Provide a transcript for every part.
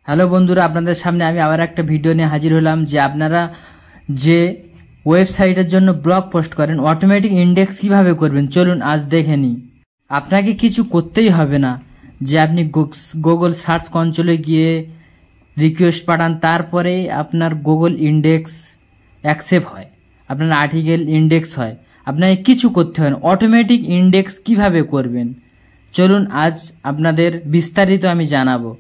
Hello বন্ধুরা, আপনাদের সামনে আমি আবার একটা ভিডিও নিয়ে হাজির হলাম যে আপনারা যে ওয়েবসাইটের জন্য ব্লগ পোস্ট করেন অটোমেটিক ইন্ডেক্স কিভাবে করবেন চলুন আজ দেখে নিই। আপনাকে কিছু করতেই হবে না, যে আপনি গুগল সার্চ কনসোলে গিয়ে রিকোয়েস্ট পাঠান, তারপরে আপনার গুগল ইন্ডেক্স অ্যাকসেপ্ট হয়, আপনার আর্টিকেল ইন্ডেক্স হয়। আপনাকে কিছু করতে হয় না, অটোমেটিক ইন্ডেক্স কিভাবে করবেন চলুন আজ আপনাদের বিস্তারিত আমি জানাবো।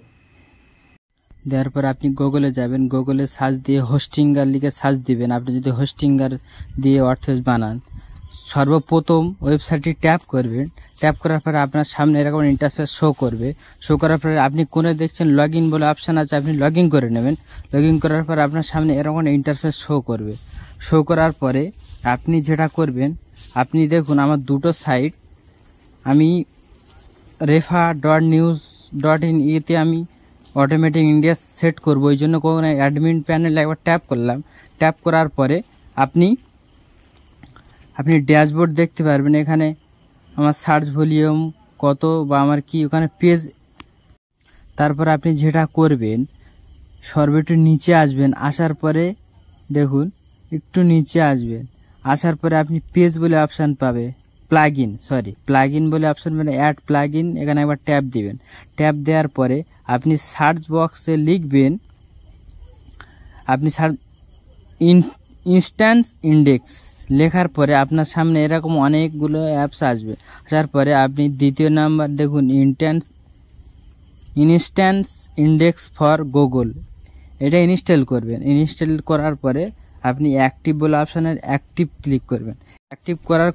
দেওয়ার পর আপনি গুগলে যাবেন, গুগলে সার্চ দিয়ে হোস্টিঙ্গার লিখে সার্চ দিবেন। আপনি যদি হোস্টিঙ্গার দিয়ে ওয়ার্ডপ্রেস বানান, সর্বপ্রথম ওয়েবসাইটটি ট্যাপ করবেন। ট্যাপ করার পরে আপনার সামনে এরকম ইন্টারফেস শো করবে। শো করার পরে আপনি কোণে দেখছেন লগ ইন বলে অপশান আছে, আপনি লগ ইন করে নেবেন। লগ ইন করার পর আপনার সামনে এরকম ইন্টারফেস শো করবে। শো করার পরে আপনি যেটা করবেন, আপনি দেখুন আমার দুটো সাইট, আমি refa.news.in এতে আমি অটোমেটিক ইন্ডেক্স সেট করবো। ওই জন্য কোনো অ্যাডমিন প্যানেলে একবার ট্যাপ করলাম। ট্যাপ করার পরে আপনি ড্যাশবোর্ড দেখতে পারবেন। এখানে আমার সার্চ ভলিউম কত বা আমার কি ওখানে পেজ। তারপর আপনি যেটা করবেন, সর্বত্র নিচে আসবেন, আসার পরে দেখুন একটু নিচে আসবেন, আসার পরে আপনি পেজ বলে অপশান পাবে, প্লাগ ইন বলে অপশান মানে অ্যাড প্লাগ ইন, এখানে একবার ট্যাপ দিবেন। ট্যাপ দেওয়ার পরে আপনি সার্চ বক্সে লিখবেন, আপনি ইনস্ট্যান্স ইন্ডেক্স লেখার পরে আপনার সামনে এরকম অনেকগুলো অ্যাপস আসবে। আসার পরে আপনি দ্বিতীয় নাম্বার দেখুন ইনস্ট্যান্স ইন্ডেক্স ফর গুগল, এটা ইনস্টল করবেন। ইনস্টল করার পরে আপনি অ্যাক্টিভ বলে অপশানের অ্যাক্টিভ ক্লিক করবেন। অ্যাক্টিভ করার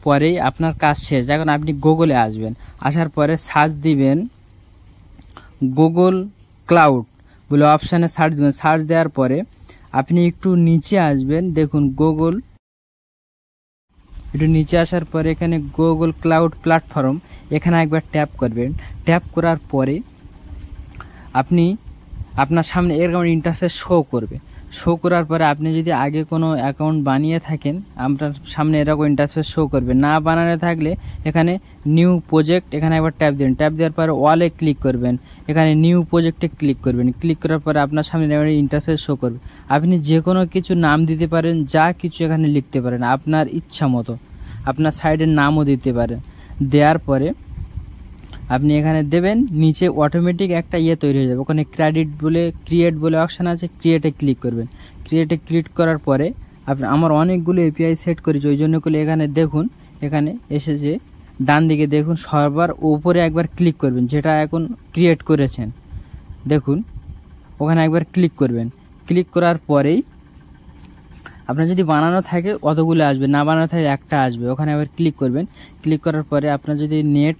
পরেই আপনার কাজ শেষ। এখন আপনি গুগলে আসবেন, আসার পরে সার্চ দিবেন গুগল ক্লাউড বলে অপশানে সার্চ দেবেন। সার্চ দেওয়ার পরে আপনি একটু নিচে আসবেন, দেখুন গুগল, একটু নিচে আসার পরে এখানে গুগল ক্লাউড প্ল্যাটফর্ম, এখানে একবার ট্যাপ করবেন। ট্যাপ করার পরে আপনার সামনে এরকম ইন্টারফেস শো করবে। শো করার পরে আপনি যদি আগে কোনো অ্যাকাউন্ট বানিয়ে থাকেন, আপনার সামনে এরকম ইন্টারফেস শো করবে। না বানানো থাকলে এখানে নিউ প্রজেক্ট, এখানে একবার ট্যাপ দেবেন। ট্যাপ দেওয়ার পরে ওয়ালে ক্লিক করবেন, এখানে নিউ প্রজেক্টে ক্লিক করবেন। ক্লিক করার পরে আপনার সামনে ইন্টারফেস শো করবে। আপনি যে কোনো কিছু নাম দিতে পারেন, যা কিছু এখানে লিখতে পারেন আপনার ইচ্ছা মতো, আপনার সাইডের নামও দিতে পারেন। দেওয়ার পরে আপনি এখানে দেবেন, নিচে অটোমেটিক একটা তৈরি হয়ে যাবে। ওখানে ক্রিয়েট বলে অপশান আছে, ক্রিয়েটে ক্লিক করবেন। ক্রিয়েটে ক্লিক করার পরে আমার অনেকগুলো এপিআই সেট করেছি, ওই জন্য করে এখানে দেখুন, এখানে এসে যে ডান দিকে দেখুন সবার উপরে একবার ক্লিক করবেন, যেটা এখন ক্রিয়েট করেছেন দেখুন, ওখানে একবার ক্লিক করবেন। ক্লিক করার পরেই আপনার যদি বানানো থাকে অতগুলো আসবে, না বানানো থাকে একটা আসবে, ওখানে আবার ক্লিক করবেন। ক্লিক করার পরে আপনার যদি নেট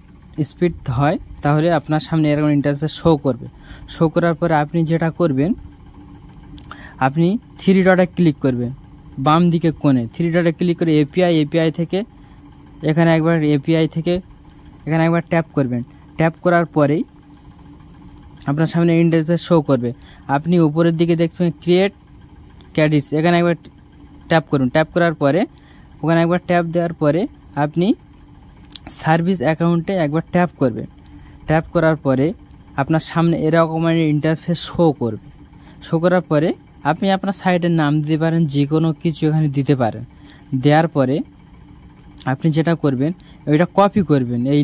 স্পিড হয় তাহলে আপনার সামনে এরকম ইন্টারফেস শো করবে। শো করার পরে আপনি যেটা করবেন, আপনি থ্রি ডটে ক্লিক করবেন, বাম দিকে কোণে থ্রি ডটে ক্লিক করে এপিআই থেকে এখানে একবার ট্যাপ করবেন। ট্যাপ করার পরেই আপনার সামনে ইন্টারফেস শো করবে। আপনি উপরের দিকে দেখছেন ক্রিয়েট ক্যাডিস, এখানে একবার ট্যাপ করুন। ট্যাপ করার পরে ওখানে একবার ট্যাপ দেওয়ার পরে আপনি সার্ভিস অ্যাকাউন্টে একবার ট্যাপ করবেন। ট্যাপ করার পরে আপনার সামনে এরকম ইন্টারফেস শো করবে। শো করার পরে আপনি আপনার সাইটের নাম দিতে পারেন, যে কোনো কিছু এখানে দিতে পারেন। দেওয়ার পরে আপনি যেটা করবেন, ওইটা কপি করবেন। এই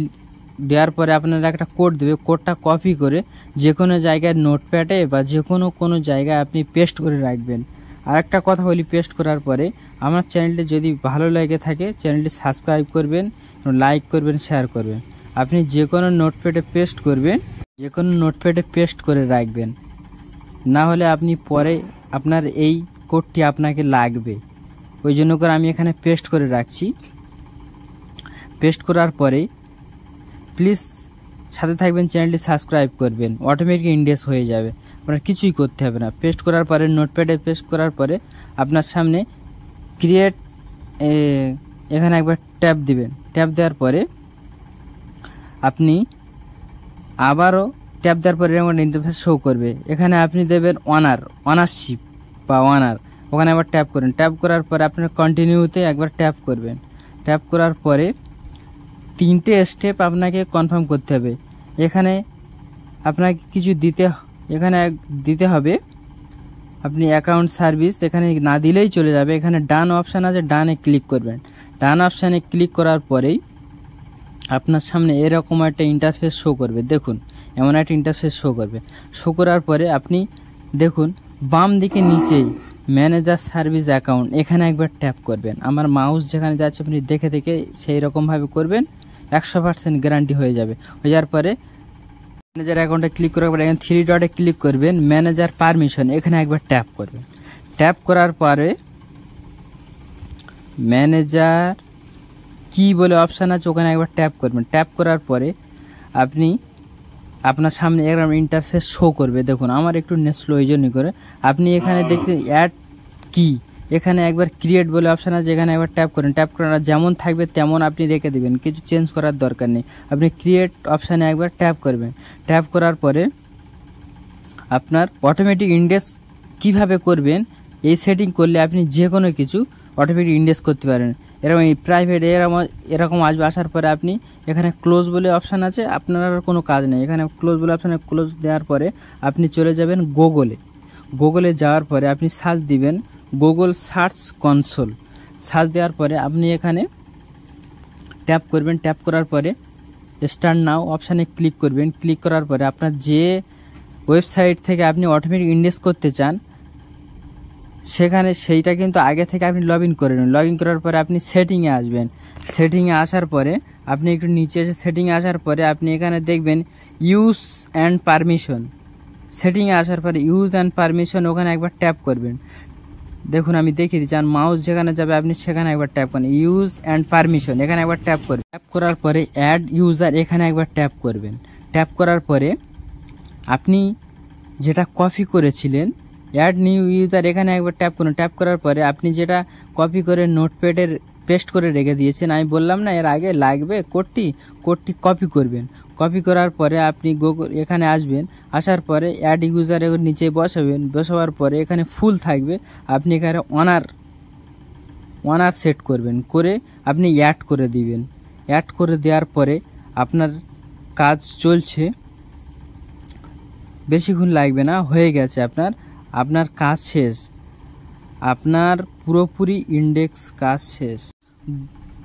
দেওয়ার পরে আপনারা একটা কোড দেবে, কোডটা কপি করে যে কোনো জায়গায় নোটপ্যাডে বা যে কোনো জায়গায় আপনি পেস্ট করে রাখবেন। আর একটা কথা বলি, পেস্ট করার পরে আমার চ্যানেলটি যদি ভালো লেগে থাকে চ্যানেলটি সাবস্ক্রাইব করবেন, লাইক করবেন, শেয়ার করবেন। আপনি যে কোনো নোটপ্যাডে পেস্ট করবেন, যে কোনো নোটপ্যাডে পেস্ট করে রাখবেন, না হলে আপনি পরে আপনার এই কোডটি আপনাকে লাগবে। ওই জন্য করে আমি এখানে পেস্ট করে রাখছি। পেস্ট করার পরে প্লিজ সাথে থাকবেন, চ্যানেলটি সাবস্ক্রাইব করবেন, অটোমেটিক ইন্ডেক্স হয়ে যাবে, আপনার কিছুই করতে হবে না। পেস্ট করার পরে নোটপ্যাডে পেস্ট করার পরে আপনার সামনে ক্রিয়েট, এখানে একবার ট্যাপ দিবেন। ট্যাপ দেওয়ার পরে আপনি আবারও ট্যাপ দেওয়ার পরে এরকম ইন্টারফেস শো করবে। এখানে আপনি দেবেন অনারশিপ বা ওয়ানার, ওখানে একবার ট্যাপ করুন। ট্যাপ করার পরে আপনার কন্টিনিউতে একবার ট্যাপ করবেন। ট্যাপ করার পরে 3টে স্টেপ আপনাকে কনফার্ম করতে হবে। এখানে আপনাকে কিছু দিতে এখানে দিতে হবে আপনি অ্যাকাউন্ট সার্ভিস, এখানে না দিলেই চলে যাবে। এখানে ডান অপশান আছে, ডানে ক্লিক করবেন। ডান অপশানে ক্লিক করার পরেই আপনার সামনে এরকম একটা ইন্টারফেস শো করবে। দেখুন এমন একটা ইন্টারফেস শো করবে। শো করার পরে আপনি দেখুন বাম দিকে নিচেই ম্যানেজার সার্ভিস অ্যাকাউন্ট, এখানে একবার ট্যাপ করবেন। আমার মাউস যেখানে যাচ্ছে আপনি দেখে দেখে সেই রকমভাবে করবেন, 100% গ্যারান্টি হয়ে যাবে। হয়ে যাওয়ার পরে ম্যানেজার অ্যাকাউন্টে ক্লিক করার পরে এখানে 3 ডটে ক্লিক করবেন, ম্যানেজার পারমিশন এখানে একবার ট্যাপ করবেন। ট্যাপ করার পরে ম্যানেজার কি বলে অপশান আছে ওখানে একবার ট্যাপ করবেন। ট্যাপ করার পরে আপনি আপনার সামনে এরকম ইন্টারফেস শো করবে। দেখুন আমার একটু নেট স্লো এই জন্যই করে। আপনি এখানে দেখতে অ্যাড কি, এখানে একবার ক্রিয়েট বলে অপশান আছে, এখানে একবার ট্যাপ করেন। ট্যাপ করার যেমন থাকবে তেমন আপনি রেখে দেবেন, কিছু চেঞ্জ করার দরকার নেই। আপনি ক্রিয়েট অপশানে একবার ট্যাপ করবেন। ট্যাপ করার পরে আপনার অটোমেটিক ইন্ডেক্স কিভাবে করবেন, এই সেটিং করলে আপনি যে কোনো কিছু অটোমেটিক ইন্ডেক্স করতে পারেন। এরকম প্রাইভেট এরকম আসবে। আসার পরে আপনি এখানে ক্লোজ বলে অপশান আছে, আপনার আর কোনো কাজ নেই। এখানে ক্লোজ বলে অপশানে ক্লোজ দেওয়ার পরে আপনি চলে যাবেন গুগলে। গুগলে যাওয়ার পরে আপনি সার্চ দিবেন গুগল সার্চ কনসোল। সার্চ দেওয়ার পরে আপনি এখানে ট্যাপ করবেন। ট্যাপ করার পরে স্টার্ট নাও অপশানে ক্লিক করবেন। ক্লিক করার পরে আপনার যে ওয়েবসাইট থেকে আপনি অটোমেটিক ইন্ডেক্স করতে চান সেখানে সেইটা কিন্তু আগে থেকে আপনি লগ ইন করে নিন। লগ ইন করার পরে আপনি সেটিংয়ে আসবেন। সেটিংয়ে আসার পরে আপনি একটু নিচে এসে সেটিংয়ে আসার পরে আপনি এখানে দেখবেন ইউজ অ্যান্ড পারমিশন। সেটিংয়ে আসার পরে ইউজ অ্যান্ড পারমিশন ওখানে একবার ট্যাপ করবেন। দেখুন আমি দেখিয়ে দিচ্ছি, আর মাউস যেখানে যাবে আপনি সেখানে একবার ট্যাপ করেন। ইউজ অ্যান্ড পারমিশন এখানে একবার ট্যাপ করবেন। ট্যাপ করার পরে অ্যাড ইউজার এখানে একবার ট্যাপ করবেন। ট্যাপ করার পরে আপনি যেটা কপি করেছিলেন অ্যাড নিউ ইউজার এখানে একবার ট্যাপ করুন। ট্যাপ করার পরে আপনি যেটা কপি করে নোটপ্যাডের পেস্ট করে রেখে দিয়েছেন, আমি বললাম না এর আগে লাগবে কোডটি কপি করবেন। কপি করার পরে আপনি গুগল এখানে আসবেন। আসার পরে অ্যাড ইউজার এর নিচে বসাবেন। বসাবার পরে এখানে ফুল থাকবে, আপনি এখানে অনার সেট করবেন, করে আপনি অ্যাড করে দিবেন। অ্যাড করে দেওয়ার পরে আপনার কাজ চলছে, বেশিক্ষণ লাগবে না, হয়ে গেছে। আপনার কাজ শেষ, আপনার পুরোপুরি ইন্ডেক্স কাজ শেষ।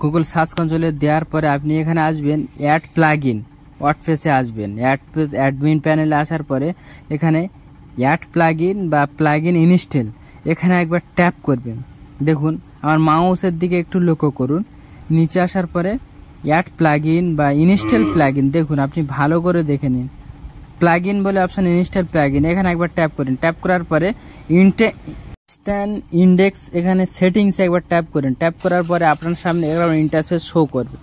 গুগল সার্চ কনসোলে দেওয়ার পরে আপনি এখানে আসবেন অ্যাড প্লাগইন, ওয়ার্ডপ্রেসে আসবেন। ওয়ার্ডপ্রেস অ্যাডমিন প্যানেলে আসার পরে এখানে অ্যাড প্লাগইন বা প্লাগইন ইনস্টল এখানে একবার ট্যাপ করবেন। দেখুন আমার মাউসের দিকে একটু লক্ষ্য করুন। নিচে আসার পরে অ্যাড প্লাগইন বা ইনস্টল প্লাগইন, দেখুন আপনি ভালো করে দেখে নিন। প্লাগইন বলে অপশন ইনস্টল প্লাগইন এখানে একবার ট্যাপ করেন। ট্যাপ করার পরে ইনস্ট্যান্ট ইন্ডেক্স এখানে সেটিংস একবার ট্যাপ করেন। ট্যাপ করার পরে আপনার সামনে এরকম ইন্টারফেস শো করবে।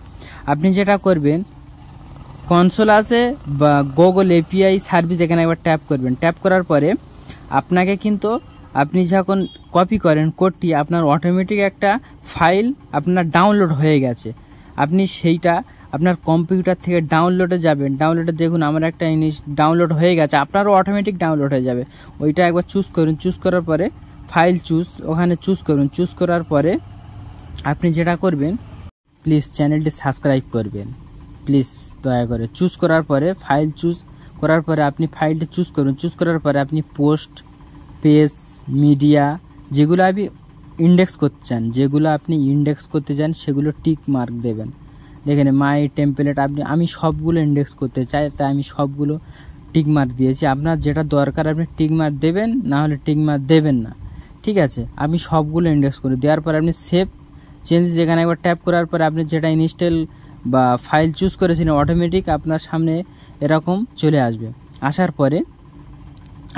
আপনি যেটা করবেন কনসোল আছে বা গুগল এপিআই সার্ভিস এখানে একবার ট্যাপ করবেন। ট্যাপ করার পরে আপনাকে কিন্তু আপনি যখন কপি করেন কোডটি আপনার অটোমেটিক একটা ফাইল আপনার ডাউনলোড হয়ে গেছে। আপনি সেইটা আপনার কম্পিউটার থেকে ডাউনলোডে যাবেন। ডাউনলোডে দেখুন আমার একটা জিনিস ডাউনলোড হয়ে গেছে, আপনারও অটোমেটিক ডাউনলোড হয়ে যাবে। ওইটা একবার চুজ করুন। চুজ করার পরে ফাইল চুজ ওখানে চুজ করুন। চুজ করার পরে আপনি যেটা করবেন প্লিজ চ্যানেলটি সাবস্ক্রাইব করবেন, প্লিজ দয়া করে। চুজ করার পরে ফাইল চুজ করার পরে আপনি ফাইলটি চুজ করুন। চুজ করার পরে আপনি পোস্ট, পেজ, মিডিয়া যেগুলো আপনি ইন্ডেক্স করতে চান সেগুলো টিক মার্ক দেবেন। দেখেন মাই টেমপ্লেট আমি সবগুলো ইন্ডেক্স করতে চাই, তাই আমি সবগুলো টিক মার্ক দিয়েছি। আপনার যেটা দরকার আপনি টিক মার্ক দেবেন, না হলে টিক মার্ক দেবেন না, ঠিক আছে। আমি সবগুলো ইন্ডেক্স করে দেওয়ার পরে আপনি সেভ চেঞ্জেস এখানে একবার ট্যাপ করার পরে আপনি যেটা ইনস্টল বা ফাইল চুজ করেছিলেন অটোমেটিক আপনার সামনে এরকম চলে আসবে। আসার পরে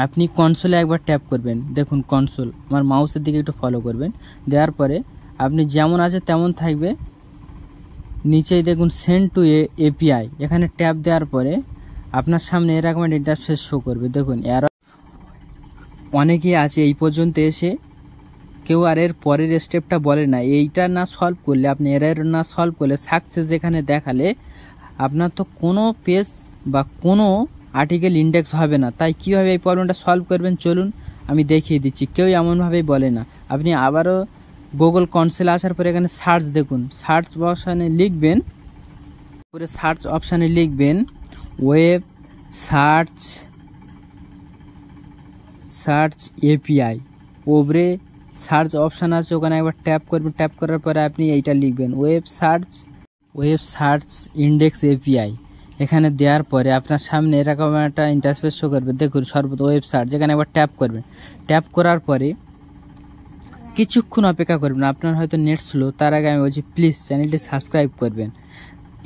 আপনি কনসোলে একবার ট্যাপ করবেন। দেখুন কনসোল আমার মাউসের দিকে একটু ফলো করবেন। দেওয়ার পরে আপনি যেমন আছে তেমন থাকবে। নিচেই দেখুন সেন্ড টু এপিআই এখানে ট্যাপ দেওয়ার পরে আপনার সামনে এরকম একটা ইন্টারফেস শো করবে। দেখুন অনেকেই আছে এই পর্যন্ত এসে কেউ আর এর পরের স্টেপটা বলে না। এইটা না সলভ করলে আপনি এরর না সলভ করলে সাকসেস এখানে দেখালে আপনার তো কোনো পেজ বা কোনো আর্টিকেল ইন্ডেক্স হবে না। তাই কীভাবে এই প্রবলেমটা সলভ করবেন চলুন আমি দেখিয়ে দিচ্ছি। কেউ এমনভাবেই বলে না। আপনি আবারও গুগল কনসোলে আসার পরে এখানে সার্চ দেখুন, সার্চ অপশানে লিখবেন, পরে সার্চ অপশানে লিখবেন ওয়েব সার্চ সার্চ এপিআই, ওপরে সার্চ অপশান আছে, ওখানে একবার ট্যাপ করবেন। ট্যাপ করার পরে আপনি এইটা লিখবেন ওয়েব সার্চ ইন্ডেক্স এপিআই। এখানে দেওয়ার পরে আপনার সামনে এরকম একটা ইন্টারফেস শো করবে। দেখুন সর্বত ওয়েব সার্চ, এখানে একবার ট্যাপ করবেন। ট্যাপ করার পরে কিছুক্ষণ অপেক্ষা করবেন। আপনার হয়তো নেট স্লো, তার আগে আমি বলছি প্লিজ চ্যানেলটি সাবস্ক্রাইব করবেন।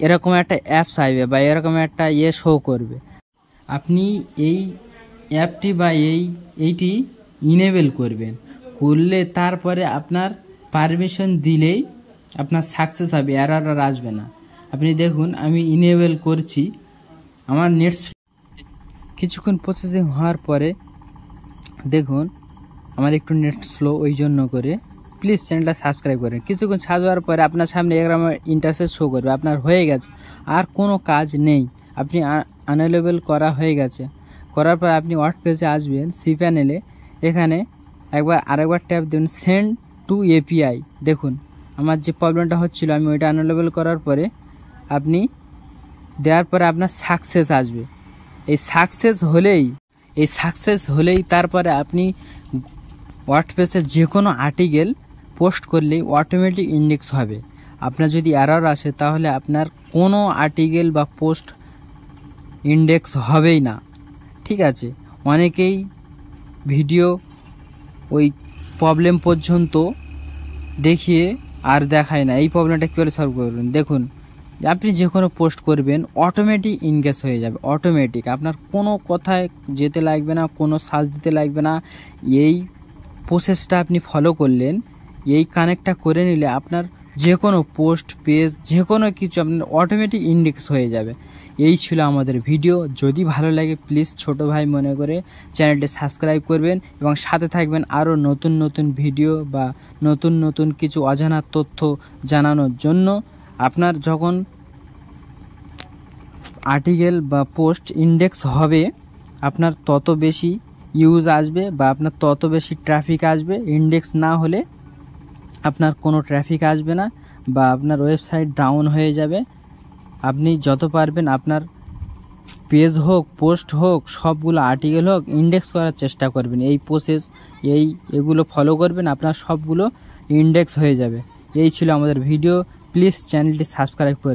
এরকম একটা অ্যাপস আসবে বা এরকম একটা শো করবে। আপনি এই অ্যাপটি বা এইটি ইনেবল করবেন, করলে তারপরে আপনার পারমিশন দিলেই আপনার সাকসেস হবে, এরর আর আসবে না। আপনি দেখুন আমি ইনেবল করছি, আমার নেট কিছুক্ষণ প্রসেসিং হওয়ার পরে দেখুন আমার একটু নেট স্লো, ওই জন্য করে প্লিজ চ্যানেলটা সাবস্ক্রাইব করেন। কিছুক্ষণ সার্চ হওয়ার পরে আপনার সামনে এরকম ইন্টারফেস শো করবে, আপনার হয়ে গেছে, আর কোনো কাজ নেই, আপনি আনএলেবল করা হয়ে গেছে। করার পর আপনি ওয়ার্ড পেজে আসবেন, সি প্যানেলে, এখানে আরেকবার ট্যাপ দেবেন সেন্ড টু এপিআই। দেখুন আমার যে প্রবলেমটা হচ্ছিল আমি ওইটা আনএলেবল করার পরে আপনি দেওয়ার পরে আপনার সাকসেস আসবে। এই সাকসেস হলেই তারপরে আপনি ওয়ার্ডপ্রেসে যে কোনো আর্টিকেল পোস্ট করলেই অটোমেটিক ইন্ডেক্স হবে। আপনার যদি এরর আসে তাহলে আপনার কোনো আর্টিকেল বা পোস্ট ইন্ডেক্স হবেই না। ঠিক আছে, অনেকেই ভিডিও ওই প্রবলেম পর্যন্ত দেখিয়ে আর দেখায় না। এই প্রবলেমটা কীভাবে সলভ করবেন, দেখুন আপনি যে কোনো পোস্ট করবেন অটোমেটিক ইনগেজ হয়ে যাবে, অটোমেটিক। আপনার কোনো কথায় যেতে লাগবে না, কোনো সার্চ দিতে লাগবে না। এই প্রসেসটা আপনি ফলো করলেন, এই কানেক্টটা করে নিলে আপনার যে কোনো পোস্ট পেজ যে কোনো কিছু আপনার অটোমেটিক ইনডেক্স হয়ে যাবে। এই ছিল আমাদের ভিডিও। যদি ভালো লাগে প্লিজ ছোট ভাই মনে করে চ্যানেলটি সাবস্ক্রাইব করবেন এবং সাথে থাকবেন আরও নতুন নতুন ভিডিও বা নতুন নতুন কিছু অজানা তথ্য জানানোর জন্য। আপনার যখন আর্টিকেল বা পোস্ট ইন্ডেক্স হবে আপনার তত বেশি ইউজ আসবে বা আপনার তত বেশি ট্রাফিক আসবে। ইন্ডেক্স না হলে আপনার কোনো ট্রাফিক আসবে না বা আপনার ওয়েবসাইট ডাউন হয়ে যাবে। আপনি যত পারবেন আপনার পেজ হোক, পোস্ট হোক, সবগুলো আর্টিকেল হোক, ইন্ডেক্স করার চেষ্টা করবেন। এই প্রসেস এগুলো ফলো করবেন, আপনার সবগুলো ইন্ডেক্স হয়ে যাবে। এই ছিল আমাদের ভিডিও। প্লিজ চ্যানেলটি সাবস্ক্রাইব করবেন।